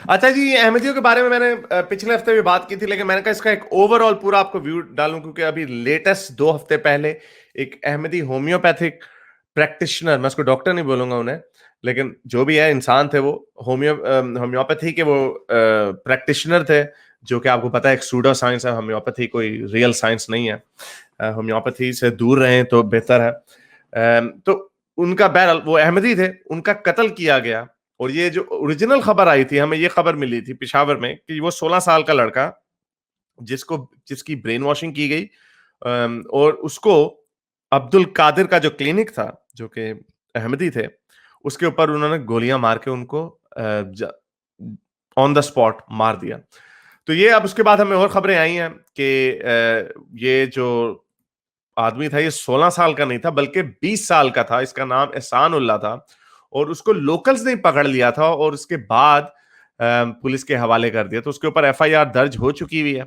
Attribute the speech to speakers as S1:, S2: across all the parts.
S1: अच्छा जी, अहमदियों के बारे में मैंने पिछले हफ्ते भी बात की थी, लेकिन मैंने कहा इसका एक ओवरऑल पूरा आपको व्यू डालूं, क्योंकि अभी लेटेस्ट 2 हफ्ते पहले एक अहमदी होम्योपैथिक प्रैक्टिशनर, मैं उसको डॉक्टर नहीं बोलूंगा उन्हें, लेकिन जो भी है इंसान थे वो, होम्योपैथी के वो प्रैक्टिशनर थे, जो कि आपको पता है एक सूडो साइंस है, होम्योपैथी कोई रियल साइंस नहीं है। होम्योपैथी से दूर रहें तो बेहतर है। तो उनका बहरहाल वो अहमदी थे, उनका कत्ल किया गया। और ये जो ओरिजिनल खबर आई थी, हमें ये खबर मिली थी पिशावर में कि वो 16 साल का लड़का, जिसको जिसकी ब्रेन वॉशिंग की गई, और उसको अब्दुल कादिर का जो क्लिनिक था, जो कि अहमदी थे, उसके ऊपर उन्होंने गोलियां मार के उनको ऑन द स्पॉट मार दिया। तो ये अब उसके बाद हमें और खबरें आई हैं कि ये जो आदमी था, ये 16 साल का नहीं था बल्कि 20 साल का था। इसका नाम एहसान उल्लाह था, और उसको लोकल्स ने पकड़ लिया था और उसके बाद पुलिस के हवाले कर दिया। तो उसके ऊपर एफआईआर दर्ज हो चुकी हुई है,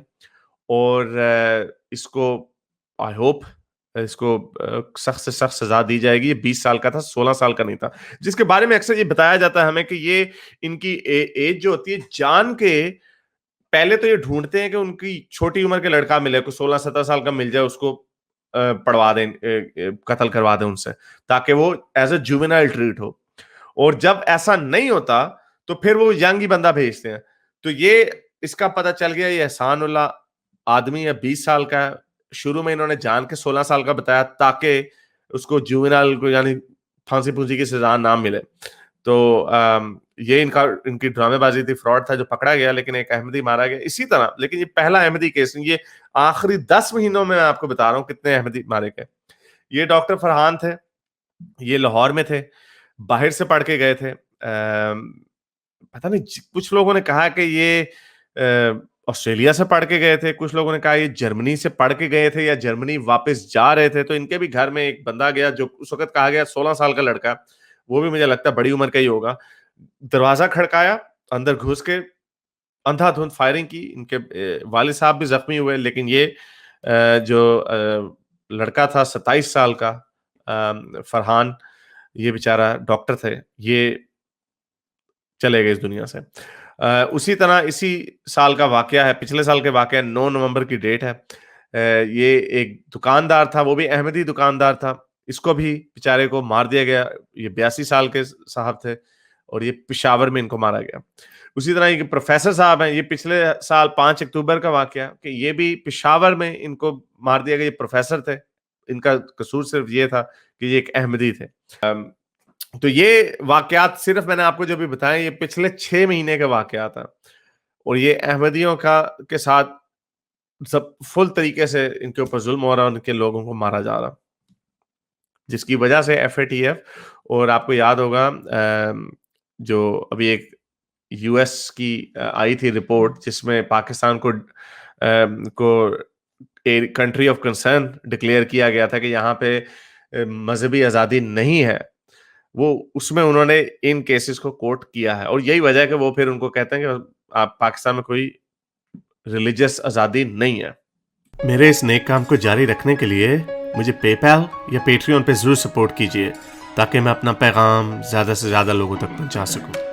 S1: और इसको आई होप इसको सख्त से सख्त सजा दी जाएगी। ये 20 साल का था, 16 साल का नहीं था, जिसके बारे में अक्सर ये बताया जाता है हमें कि ये इनकी एज जो होती है जान के पहले तो ये ढूंढते हैं कि उनकी छोटी उम्र के लड़का मिले, कोई 16-17 साल का मिल जाए, उसको पढ़वा दें, कत्ल करवा दें उनसे, ताकि वो एज ए जुवेनाइल ट्रीट हो। और जब ऐसा नहीं होता तो फिर वो यंग ही बंदा भेजते हैं। तो ये इसका पता चल गया, ये एहसानुल्लाह आदमी है, 20 साल का है। शुरू में इन्होंने जान के 16 साल का बताया ताकि उसको जुवेनाइल को यानी फांसी फूंसी की सजा ना मिले। तो ये इनकी ड्रामेबाजी थी, फ्रॉड था जो पकड़ा गया, लेकिन एक अहमदी मारा गया इसी तरह। लेकिन ये पहला अहमदी केस नहीं, ये आखिरी 10 महीनों में मैं आपको बता रहा हूं कितने अहमदी मारे गए। ये डॉक्टर फरहान थे, ये लाहौर में थे, बाहर से पढ़ के गए थे। पता नहीं, कुछ लोगों ने कहा कि ये ऑस्ट्रेलिया से पढ़ के गए थे, कुछ लोगों ने कहा ये जर्मनी से पढ़ के गए थे या जर्मनी वापस जा रहे थे। तो इनके भी घर में एक बंदा गया, जो उस वक्त कहा गया 16 साल का लड़का, वो भी मुझे लगता है बड़ी उम्र का ही होगा। दरवाजा खड़काया, अंदर घुस के अंधाधुंध फायरिंग की। इनके वालिद साहब भी जख्मी हुए, लेकिन ये जो लड़का था 27 साल का, फरहान, ये बेचारा डॉक्टर थे, ये चले गए इस दुनिया से। उसी तरह इसी साल का वाकया है, पिछले साल के वाकया, 9 नवंबर की डेट है। ये एक दुकानदार था, वो भी अहमदी दुकानदार था, इसको भी बेचारे को मार दिया गया। ये 82 साल के साहब थे, और ये पेशावर में इनको मारा गया। उसी तरह एक प्रोफेसर साहब हैं, ये पिछले साल 5 अक्टूबर का वाकया कि ये भी पेशावर में इनको मार दिया गया। ये प्रोफेसर थे, इनका कसूर सिर्फ ये था कि ये एक अहमदी थे। तो ये वाकयात सिर्फ मैंने आपको जो भी बताए, ये पिछले 6 महीने के वाकयात हैं, और ये अहमदियों का के साथ सब फुल तरीके से इनके ऊपर जुल्म हो रहा है, उनके लोगों को मारा जा रहा, जिसकी वजह से एफएटीएफ, और आपको याद होगा जो अभी एक यूएस की आई थी रिपोर्ट, जिसमें पाकिस्तान को एक कंट्री ऑफ कंसर्न डिक्लेयर किया गया था कि यहाँ पे मजहबी आज़ादी नहीं है। वो उसमें उन्होंने इन केसेस को कोट किया है, और यही वजह है कि वो फिर उनको कहते हैं कि आप पाकिस्तान में कोई रिलीजियस आज़ादी नहीं है। मेरे इस नेक काम को जारी रखने के लिए मुझे पेपैल या पेट्रियन पे जरूर सपोर्ट कीजिए, ताकि मैं अपना पैगाम ज़्यादा से ज़्यादा लोगों तक पहुंचा सकूं।